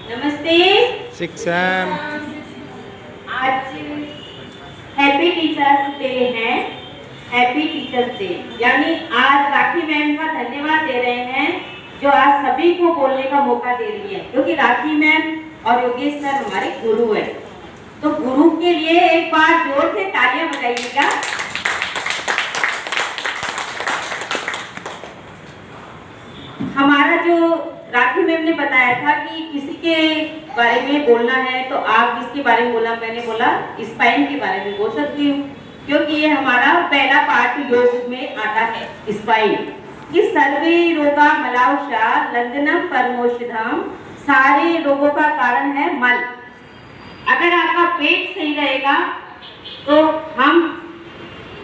नमस्ते शिक्षण। आज हैप्पी टीचर्स डे है। हैप्पी टीचर्स डे यानी आज राखी मैम का धन्यवाद दे रहे हैं जो आज सभी को बोलने का मौका दे रही है, क्योंकि राखी मैम और योगेश सर हमारे गुरु है। तो गुरु के लिए एक बार जोर से तालियां बजाइएगा। हमारा जो राखी मैम ने बताया था कि किसी के बारे में बोलना है तो आप किसके बारे में बोला, मैंने बोला स्पाइन के बारे में बोल सकती हूँ, क्योंकि ये हमारा पहला पार्ट योग में आता है। स्पाइन कि सर्वे रोगा मलाउषा लंदनम परमोषधम, सारे रोगों का कारण है मल। अगर आपका पेट सही रहेगा तो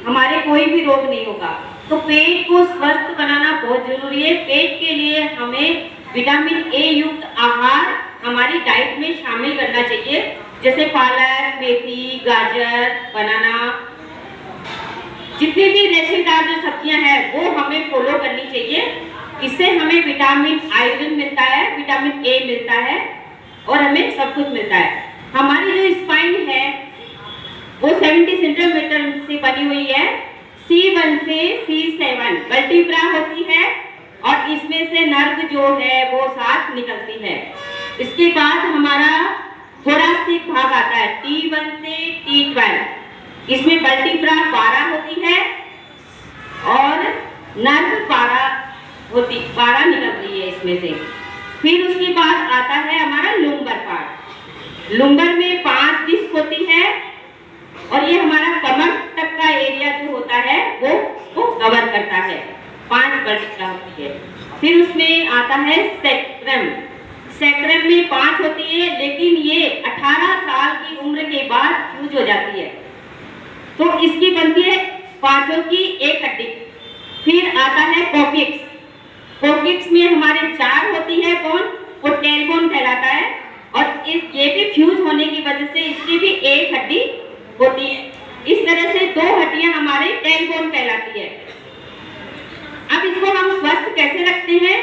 हमारे कोई भी रोग नहीं होगा। तो पेट को स्वस्थ बनाना बहुत जरूरी है। पेट के लिए हमें विटामिन ए युक्त आहार हमारी डाइट में शामिल करना चाहिए, जैसे पालक, मेथी, गाजर, बनाना, जितनी भी रेशेदार जो सब्जियां हैं वो हमें फॉलो करनी चाहिए। इससे हमें विटामिन आयरन मिलता है, विटामिन ए मिलता है और हमें सब कुछ मिलता है। हमारी जो स्पाइन है वो 70 सेंटीमीटर से बनी हुई है। C1 से C7 वर्टिब्रा होती है और इसमें से नर्व जो है वो साथ निकलती है। इसके बाद हमारा थोरासिक भाग आता है T1 से T12, इसमें वर्टिब्रा 12 होती है और नर्व 12 निकलती है इसमें से। फिर उसके बाद आता है हमारा लुम्बर पार्ट। लुम्बर में 5 डिस्क होती है और ये हमारा कमर तक का एरिया जो होता है वो उसको कवर करता है। 5 वर्टिब्रा होती है। फिर उसमें आता है सैक्रम। सैक्रम में 5 होती है, लेकिन ये 18 साल की उम्र के बाद फ्यूज हो जाती है, तो इसकी बनती है 5 की एक हड्डी। फिर आता है कोकिक्स। कोकिक्स में हमारे 4 होती है बोन, वो टेलबोन कहलाता है और ये भी फ्यूज होने की वजह से इसकी भी एक हड्डी होती है। इस तरह से 2 हड्डियां हमारे टेलबोन कहलाती है। अब इसको हम स्वस्थ कैसे रखते हैं?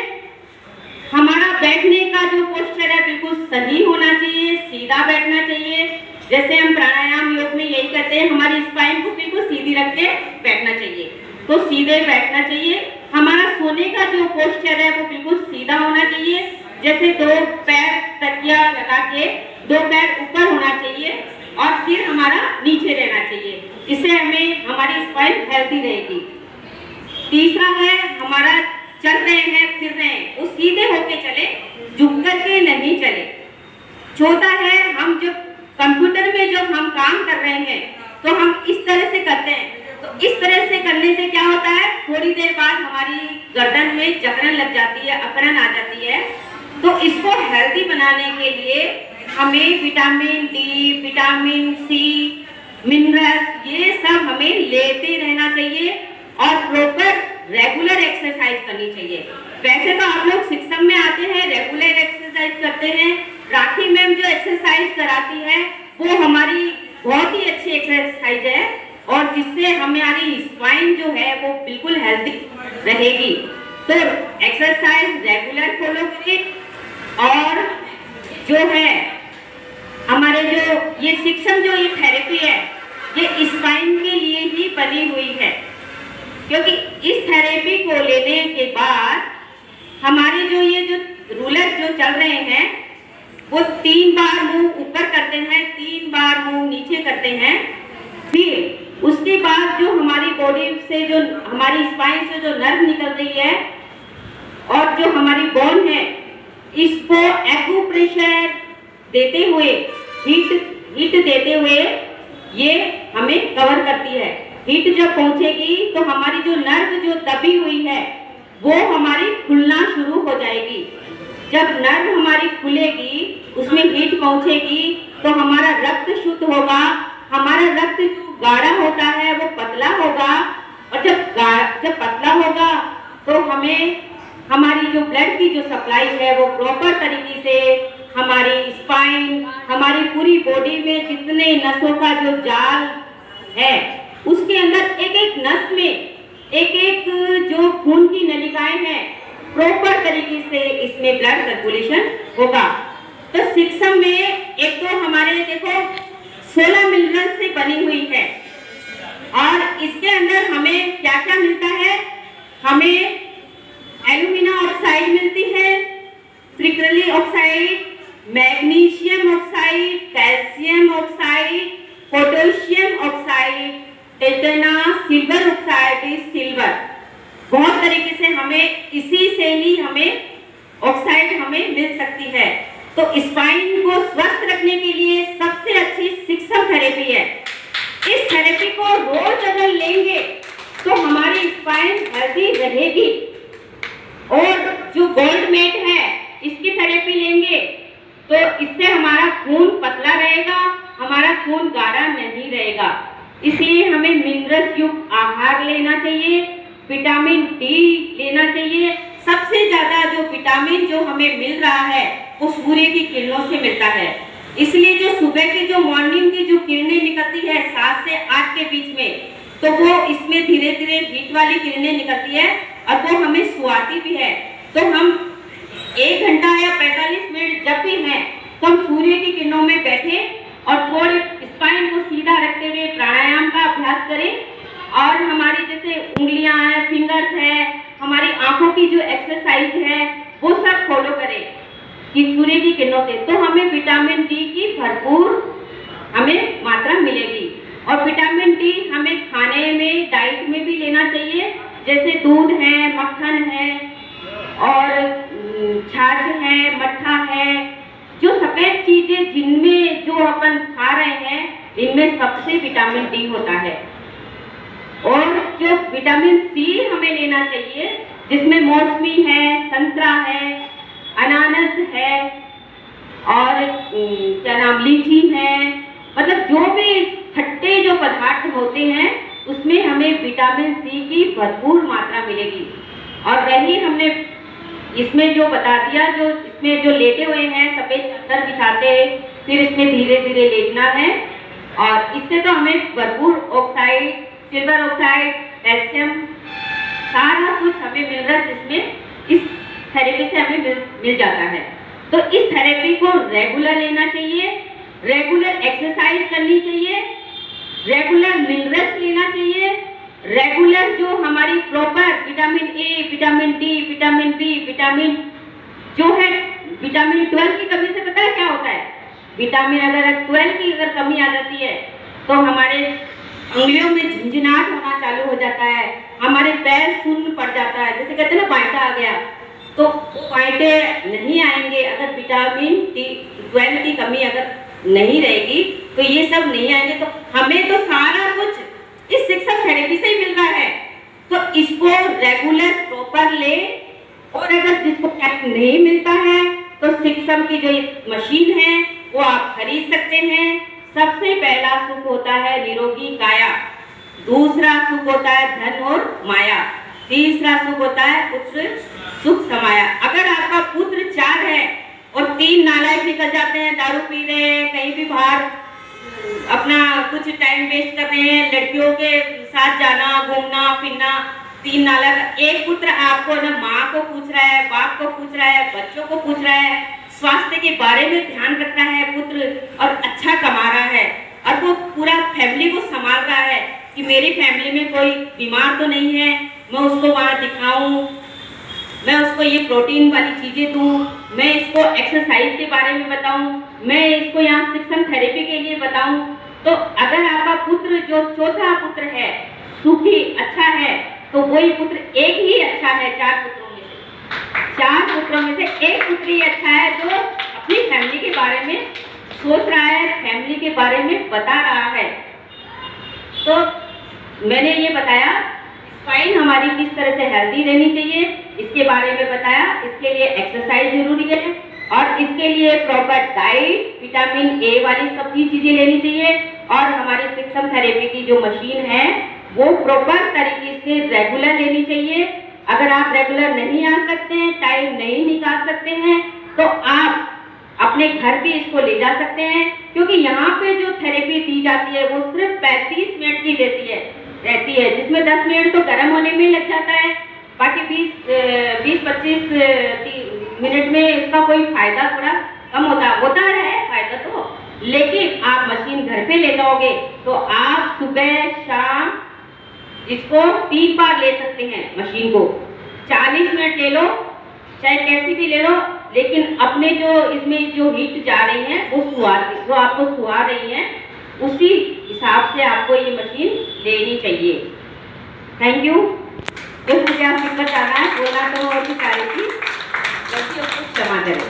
हमारा बैठने का जो पोस्चर है बिल्कुल सही होना चाहिए, सीधा बैठना चाहिए। जैसे हम प्राणायाम योग में यही करते हैं, हमारी स्पाइन को बिल्कुल सीधी रख के बैठना चाहिए, तो सीधे बैठना चाहिए। हमारा सोने का जो पोस्चर है वो बिल्कुल सीधा होना चाहिए, जैसे 2 पैर तकिया लगा के 2 पैर ऊपर होना चाहिए और सिर हमारा नीचे रहना चाहिए। इससे हमें हमारी स्पाइन हेल्दी रहेगी। तीसरा है हमारा चल रहे हैं, फिर रहे हैं, वो सीधे होके चले, झुक करके नहीं चले। चौथा है हम जब कंप्यूटर में जब हम काम कर रहे हैं तो हम इस तरह से करते हैं, तो इस तरह से करने से क्या होता है, थोड़ी देर बाद हमारी गर्दन में जकड़न लग जाती है, अकड़न आ जाती है। तो इसको हेल्दी बनाने के लिए हमें vitamin D, vitamin C, minerals ये सब हमें लेते रहना चाहिए और प्रॉपर रेगुलर एक्सरसाइज करनी चाहिए। वैसे तो आप लोग शिक्षण में आते हैं, रेगुलर एक्सरसाइज करते हैं। राखी मैम जो एक्सरसाइज कराती है वो हमारी बहुत ही अच्छी एक्सरसाइज है और जिससे हमारी स्पाइन जो है वो बिल्कुल हेल्दी रहेगी। तो एक्सरसाइज रेगुलर फॉलो करें और जो है हमारे जो ये शिक्षण जो ये थेरेपी है ये स्पाइन के लिए ही बनी हुई है, क्योंकि इस थेरेपी को लेने के बाद हमारे जो ये जो रूलर जो चल रहे हैं वो 3 बार मुंह ऊपर करते हैं, 3 बार मुंह नीचे करते हैं। फिर उसके बाद जो हमारी बॉडी से जो हमारी स्पाइन से जो नर्व निकल रही है और जो हमारी बोन है इसको एक्यूप्रेशर देते हुए, हीट देते हुए ये हमें कवर करती है। हीट जब पहुंचेगी तो हमारी जो नर्व जो दबी हुई है वो हमारी खुलना शुरू हो जाएगी। जब नर्व हमारी खुलेगी, उसमें हीट पहुंचेगी तो हमारा रक्त शुद्ध होगा। हमारा रक्त जो गाढ़ा होता है वो पतला होगा और जब पतला होगा तो हमें हमारी जो ब्लड की जो सप्लाई है वो प्रॉपर तरीके से हमारी स्पाइन, हमारी पूरी बॉडी में जितने नसों का जो जाल है उसके अंदर एक एक नस में एक एक जो खून की नली डिजाइन है प्रॉपर तरीके से इसमें ब्लड सर्कुलेशन होगा। तो शिक्षम में एक तो हमारे देखो 16 मिनरल से बनी हुई है और इसके अंदर हमें क्या क्या मिलता है, हमें एल्यूमिना ऑक्साइड मिलती है, फ्रिक्रली oxide, magnesium oxide, calcium oxide, potassium oxide, टेटना, सिल्वर ऑक्साइड, सिल्वर। बहुत तरीके से हमें इसी से ही हमें ऑक्साइड हमें मिल सकती है। तो स्पाइन को स्वस्थ रखने के लिए सबसे अच्छी शिक्षम थेरेपी है। इस थेरेपी को रोज अगर लेंगे तो हमारी स्पाइन हेल्दी रहेगी। और जो गोल्ड मेट है इसकी थेरेपी लेंगे तो इससे हमारा खून पतला रहेगा, हमारा खून गाढ़ा नहीं रहेगा। इसलिए हमें मिनरल युक्त आहार लेना चाहिए, विटामिन डी लेना चाहिए। सबसे ज्यादा जो विटामिन जो हमें मिल रहा है वो सूर्य की किरणों से मिलता है। इसलिए जो सुबह की जो मॉर्निंग की जो किरणें निकलती है 7 से 8 के बीच में, तो वो इसमें धीरे धीरे हीट वाली किरणें निकलती है और वो हमें सुआती भी है। तो हम 1 घंटा या 45 मिनट जब भी हैं तो हम सूर्य की किरणों में बैठे और थोड़े स्पाइन को सीधा रखते हुए प्राणायाम का अभ्यास करें। और हमारी जैसे उंगलियां हैं, फिंगर्स है, हमारी आंखों की जो एक्सरसाइज है वो सब फॉलो करें कि सूर्य की किरणों से, तो हमें विटामिन डी की भरपूर हमें मात्रा मिलेगी। और विटामिन डी हमें खाने में, डाइट में भी लेना चाहिए, जैसे दूध है, मक्खन है और छाछ है, मट्ठा है, जो सफेद चीजें जिनमें जो अपन खा रहे हैं इनमें सबसे विटामिन डी होता है। और जो विटामिन सी हमें लेना चाहिए जिसमें मौसमी है, संतरा है, अनानास है और क्या नाम लीची है, मतलब जो भी खट्टे जो पदार्थ होते हैं उसमें हमें विटामिन सी की भरपूर मात्रा मिलेगी। और वही हमने इसमें जो बता दिया, जो इसमें जो लेटे हुए हैं सफेद चादर बिछाते फिर इसमें धीरे धीरे लेटना है और इससे तो हमें भरपूर ऑक्साइड, सिल्वर ऑक्साइड, कैल्शियम, सारा कुछ हमें मिनरल्स इसमें इस थेरेपी से हमें मिल जाता है। तो इस थेरेपी को रेगुलर लेना चाहिए, रेगुलर एक्सरसाइज करनी चाहिए, रेगुलर मिनरल्स लेना चाहिए, रेगुलर जो हमारी proper vitamin A, vitamin D, vitamin B, vitamin जो है विटामिन 12 की कमी से पता है क्या होता है, विटामिन अगर 12 की अगर कमी आ जाती है तो हमारे उंगलियों में झंझनाहट होना चालू हो जाता है, हमारे पैर शून्य पड़ जाता है, जैसे कहते हैं ना बांटा आ गया, तो बांटे नहीं आएंगे। अगर विटामिन 12 की कमी अगर नहीं रहेगी तो ये सब नहीं आएंगे। तो हमें तो सारा कुछ इस शिक्षक थेरेपी से ही मिल रहा है, तो इसको रेगुलर प्रॉपर ले। और अगर जिसको टाइम नहीं मिलता है तो शिक्षक की जो मशीन है वो आप खरीद सकते हैं। सबसे पहला सुख होता है निरोगी काया, दूसरा सुख होता है धन और माया, तीसरा सुख होता है पुत्र सुख समाया। अगर आपका पुत्र 4 है और 3 नालायक निकल जाते हैं, दारू पी रहे हैं, कहीं भी बाहर अपना कुछ टाइम वेस्ट कर रहे हैं, लड़कियों के साथ जाना, घूमना फिरना, 3 नालायक, एक पुत्र आपको ना माँ को पूछ रहा है, बाप को पूछ रहा है, बच्चों को पूछ रहा है, स्वास्थ्य के बारे में ध्यान रख रहा है पुत्र और अच्छा कमा रहा है और वो पूरा फैमिली को संभाल रहा है कि मेरी फैमिली में कोई बीमार तो नहीं है, मैं उसको वहाँ दिखाऊं, मैं उसको ये प्रोटीन वाली चीजें दूं, मैं इसको एक्सरसाइज के बारे में बताऊं, मैं इसको यहाँ शिक्षण थेरेपी के लिए बताऊं। तो अगर आपका पुत्र जो चौथा पुत्र है सुखी अच्छा है तो वही पुत्र एक ही अच्छा है 4 पुत्रों में से, 4 पुत्रों में से एक पुत्र ही अच्छा है जो अपनी फैमिली के बारे में सोच रहा है, फैमिली के बारे में बता रहा है। तो मैंने ये बताया स्पाइन हमारी किस तरह से हेल्दी रहनी चाहिए, इसके बारे में बताया। इसके लिए एक्सरसाइज जरूरी है और इसके लिए प्रॉपर डाइट, विटामिन ए वाली सभी चीजें लेनी चाहिए और हमारी शिक्षण थेरेपी की जो मशीन है वो प्रॉपर तरीके से रेगुलर लेनी चाहिए। अगर आप रेगुलर नहीं आ सकते हैं, टाइम नहीं निकाल सकते हैं, तो आप अपने घर भी इसको ले जा सकते हैं, क्योंकि यहाँ पे जो थेरेपी दी जाती है वो सिर्फ 35 मिनट की रहती है, जिसमें 10 मिनट तो गर्म होने में लग जाता है बाकी 20-25 मिनट में इसका कोई फायदा थोड़ा कम होता है फायदा तो, लेकिन आप मशीन घर पे ले जाओगे तो आप सुबह शाम इसको 3 बार ले सकते हैं मशीन को। 40 मिनट ले लो, चाहे कैसी भी ले लो, लेकिन अपने जो इसमें जो हीट जा रही है वो आपको सुहा रही है, उसी हिसाब से आपको ये मशीन लेनी चाहिए। Thank you. जो मुझे आप दिक्कत आ रहा है बोलना तो और भी सारी थी, गलती आपको क्षमा करें।